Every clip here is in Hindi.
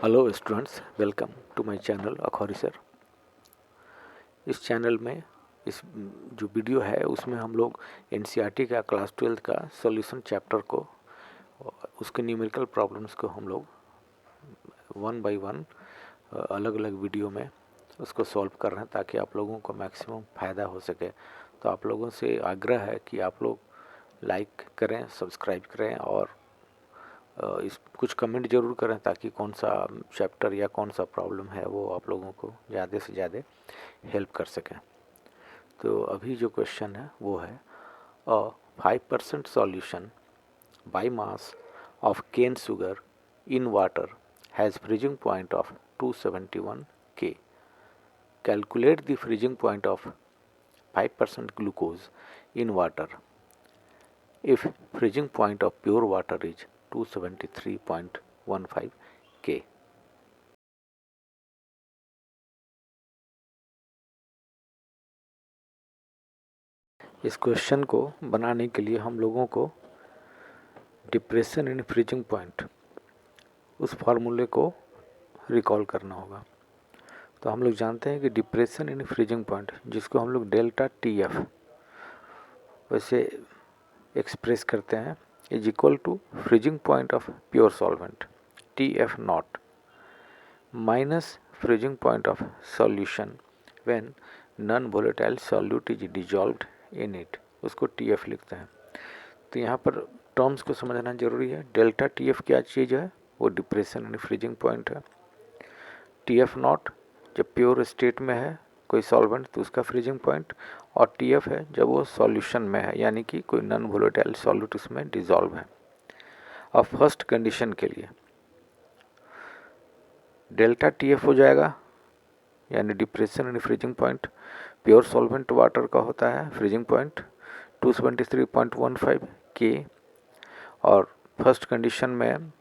Hello students, welcome to my channel Akhouri sir. इस चैनल में इस जो वीडियो है उसमें हम लोग एनसीईआरटी का क्लास 12 का सॉल्यूशन चैप्टर को उसके न्यूमेरिकल प्रॉब्लम्स को हम लोग वन बाय वन अलग अलग वीडियो में उसको सॉल्व कर रहे हैं ताकि आप लोगों को मैक्सिमम फ़ायदा हो सके। तो आप लोगों से आग्रह है कि आप लोग लाइक करें, सब्सक्राइब करें और इस कुछ कमेंट ज़रूर करें ताकि कौन सा चैप्टर या कौन सा प्रॉब्लम है वो आप लोगों को ज़्यादा से ज़्यादा हेल्प कर सकें। तो अभी जो क्वेश्चन है वो है 5% solution by mass of cane sugar in water has freezing point of 271 K। Calculate the freezing point of 5% glucose in water if freezing point of pure water is 273.15 K। इस क्वेश्चन को बनाने के लिए हम लोगों को डिप्रेशन इन फ्रीजिंग पॉइंट उस फार्मूले को रिकॉल करना होगा। तो हम लोग जानते हैं कि डिप्रेशन इन फ्रीजिंग पॉइंट जिसको हम लोग डेल्टा TF वैसे एक्सप्रेस करते हैं is equal to freezing point of pure solvent TF naught minus freezing point of solution when non volatile solute is dissolved in it, उसको TF लिखते हैं। तो यहाँ पर टर्म्स को समझना जरूरी है। डेल्टा TF क्या चीज़ है? वो डिप्रेशन यानी फ्रीजिंग पॉइंट है। TF नॉट जब प्योर स्टेट में है कोई सॉल्वेंट तो उसका फ्रीजिंग पॉइंट, और TF है जब वो सॉल्यूशन में है यानी कि कोई नॉन वोलेटाइल सॉल्यूट इसमें डिजॉल्व है। अब फर्स्ट कंडीशन के लिए डेल्टा TF हो जाएगा यानी डिप्रेशन यानी freezing point pure solvent water का होता है फ्रीजिंग पॉइंट 273.15 K, और फर्स्ट कंडीशन में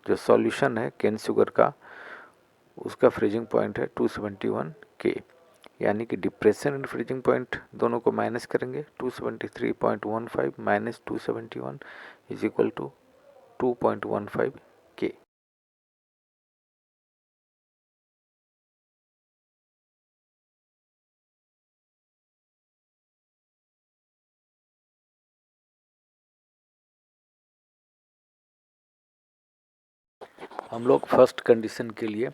जो सॉल्यूशन है केन शुगर का उसका फ्रीजिंग पॉइंट है 271 K, यानी कि डिप्रेशन एंड फ्रीजिंग पॉइंट दोनों को माइनस करेंगे 273.15 minus 271 is equal to 2.15 K। हम लोग फर्स्ट कंडीशन के लिए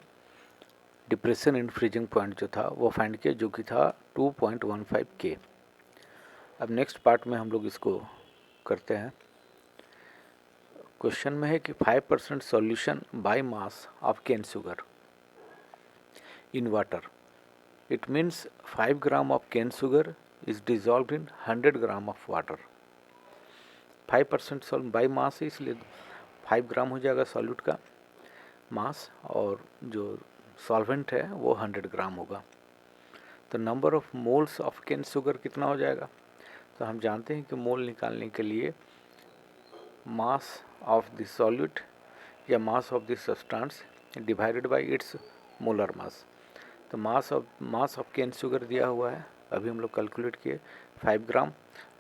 डिप्रेशन एंड फ्रीजिंग पॉइंट जो था वो फाइंड किया जो कि था 2.15 K। अब नेक्स्ट पार्ट में हम लोग इसको करते हैं। क्वेश्चन में है कि 5% solution by mass of cane sugar in water, it means 5 gram of cane sugar is dissolved in 100 gram of water. 5% solve by mass है इसलिए 5 ग्राम हो जाएगा सॉल्यूट का मास, और जो सॉल्वेंट है वो 100 ग्राम होगा। तो number of moles of cane sugar कितना हो जाएगा? तो हम जानते हैं कि मोल निकालने के लिए मास ऑफ द सॉल्यूट या mass of the substance divided by it's molar mass. तो मास ऑफ केन शुगर दिया हुआ है, अभी हम लोग कैलकुलेट किए 5 ग्राम।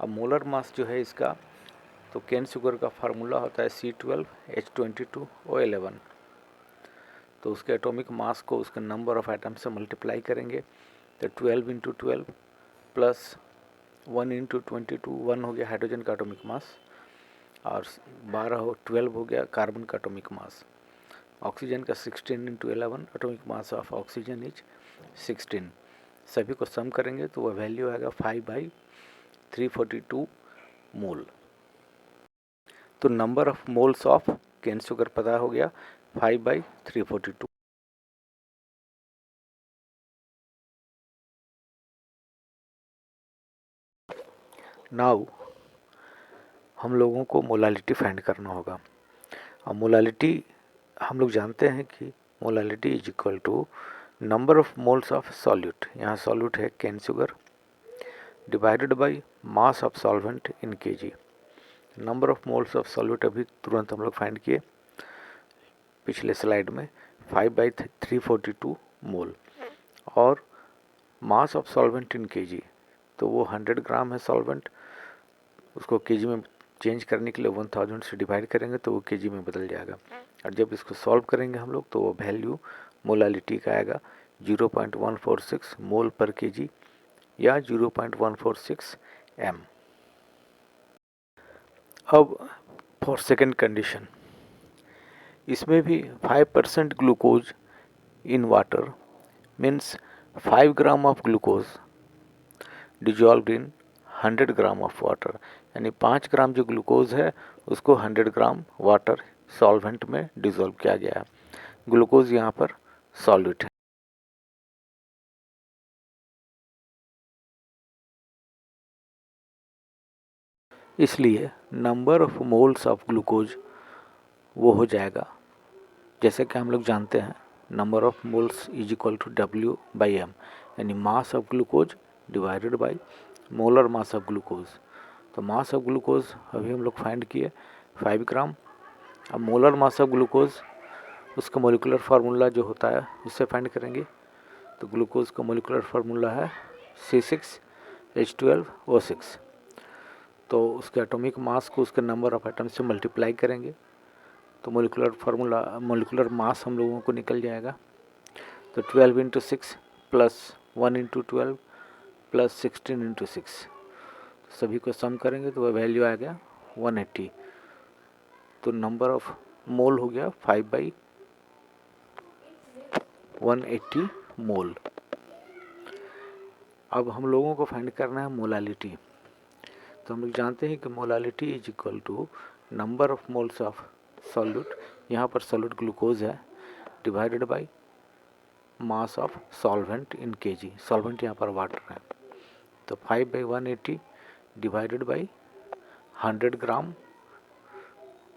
अब मोलर मास जो है इसका, तो केन शुगर का फार्मूला होता है C12H22O11। तो उसके एटॉमिक मास को उसके नंबर ऑफ एटम से मल्टीप्लाई करेंगे तो 12 इंटू 12 प्लस 1 इंटू 22, 1 हो गया हाइड्रोजन का एटॉमिक मास, और 12 हो गया कार्बन का एटॉमिक मास। ऑक्सीजन का 16 into 11 atomic mass of oxygen is 16। सभी को सम करेंगे तो वह वैल्यू आएगा 5/342 मोल। तो number of moles of cane sugar पता हो गया 5/342। नाउ हम लोगों को मोलालिटी फाइंड करना होगा। अब मोलालिटी हम लोग जानते हैं कि molality is equal to number of moles of solute, यहाँ सॉल्यूट है cane sugar, divided by mass of solvent in kg। Number of moles of solute अभी तुरंत हम लोग फाइंड किए पिछले स्लाइड में 5/342 मोल, और मास ऑफ सॉल्वेंट इन kg तो वो 100 ग्राम है सॉल्वेंट, उसको kg में चेंज करने के लिए 1000 से डिवाइड करेंगे तो वो केजी में बदल जाएगा। और जब इसको सॉल्व करेंगे हम लोग तो वो वैल्यू मोलालिटी का आएगा 0.146 मोल पर केजी या 0.146 एम। अब फॉर सेकेंड कंडीशन, इसमें भी 5% glucose in water means 5 gram of glucose dissolved in 100 gram of water, यानी 5 ग्राम जो ग्लूकोज है उसको 100 ग्राम वाटर सॉल्वेंट में डिजॉल्व किया गया है। ग्लूकोज यहाँ पर सॉल्यूट है। इसलिए number of moles of glucose वो हो जाएगा, जैसे कि हम लोग जानते हैं number of moles is equal to W/m, यानी mass of glucose divided by molar mass of glucose. तो मास ऑफ ग्लूकोज अभी हम लोग फाइंड किए 5 ग्राम। अब मोलर मास ऑफ ग्लूकोज उसका मोलिकुलर फार्मूला जो होता है उससे फाइंड करेंगे। तो ग्लूकोज का मोलिकुलर फार्मूला है C6H12O6। तो उसके एटॉमिक मास को उसके नंबर ऑफ एटम से मल्टीप्लाई करेंगे तो मोलिकुलर मास हम लोगों को निकल जाएगा। तो 12 × 6 प्लस 1 × 12 प्लस 16 × 6, सभी को सम करेंगे तो वह वैल्यू आ गया 180। तो नंबर ऑफ मोल हो गया 5/180 मोल। अब हम लोगों को फाइंड करना है मोलालिटी। तो हम लोग जानते हैं कि molality is equal to number of moles of solute, यहाँ पर सॉल्यूट ग्लूकोज है, divided by mass of solvent in K G. Solvent यहाँ पर वाटर है। तो 5/180 डिवाइडेड बाय 100 ग्राम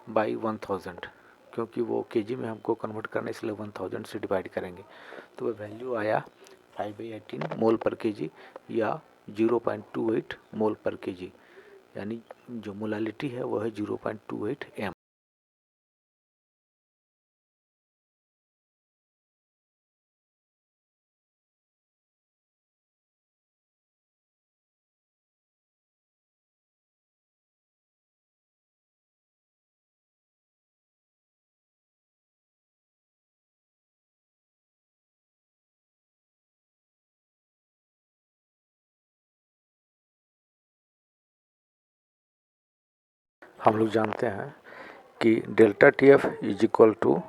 बाई 1000, क्योंकि वो केजी में हमको कन्वर्ट करना है इसलिए 1000 से डिवाइड करेंगे। तो वह वैल्यू आया 5/18 मोल पर केजी या 0.28 मोल पर केजी, यानी जो मोलालिटी है वो है 0.28 एम। हम लोग जानते हैं कि delta TF is equal to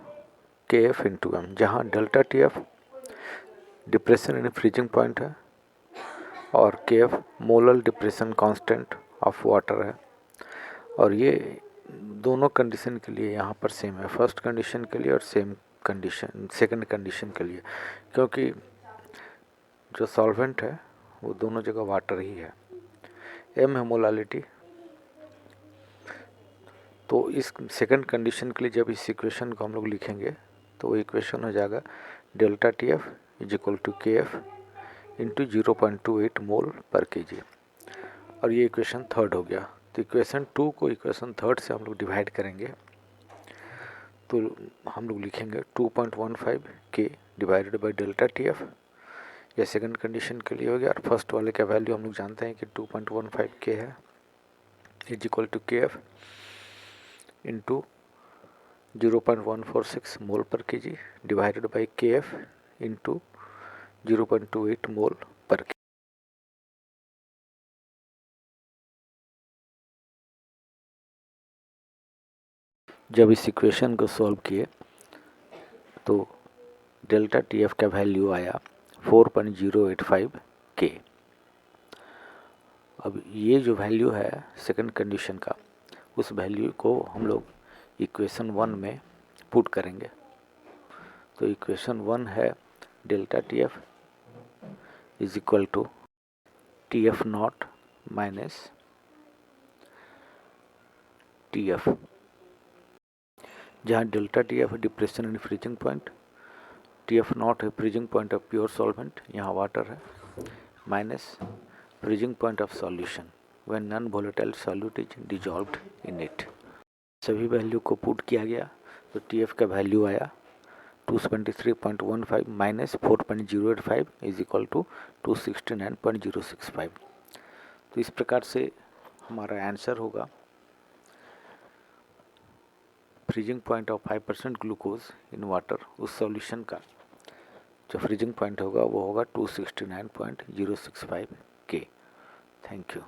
KF × M, जहाँ delta TF depression in freezing point है और KF molar depression constant of water है। और ये दोनों कंडीशन के लिए यहाँ पर सेम है, फर्स्ट कंडीशन के लिए और सेम कंडीशन सेकंड कंडीशन के लिए, क्योंकि जो सॉल्वेंट है वो दोनों जगह वाटर ही है। M है मोलालिटी। तो इस सेकंड कंडीशन के लिए जब इस इक्वेशन को हम लोग लिखेंगे तो वो इक्वेशन हो जाएगा delta TF is equal to KF into 0.28 mole per K G. और ये इक्वेशन थर्ड हो गया। तो इक्वेशन 2 को इक्वेशन थर्ड से हम लोग डिवाइड करेंगे तो हम लोग लिखेंगे 2.15 K divided by delta TF। यह सेकंड कंडीशन के लिए हो गया। और फर्स्ट वाले का वैल्यू हम लोग जानते हैं कि 2.15 K है is equal to KF into 0.146 mole per K G divided by KF into 0.28 mole per K G. जब इस इक्वेशन को सॉल्व किए तो डेल्टा TF का वैल्यू आया 4.085 K। अब ये जो वैल्यू है सेकंड कंडीशन का, उस वैल्यू को हम लोग इक्वेशन 1 में पुट करेंगे। तो इक्वेशन 1 है delta TF is equal to TF0 minus TF, जहाँ delta TF depression in freezing point, TF0 है freezing point of pure solvent, यहाँ वाटर है, minus freezing point of solution when non volatile solute is dissolved in it. सभी वैल्यू को पुट किया गया तो TF का वैल्यू आया 273.15 माइनस 4.085 इज इक्वल टू 269.065। तो इस प्रकार से हमारा आंसर होगा freezing point of 5% glucose in water, उस सॉल्यूशन का जो फ्रीजिंग पॉइंट होगा वो होगा 269.065 K। Thank you.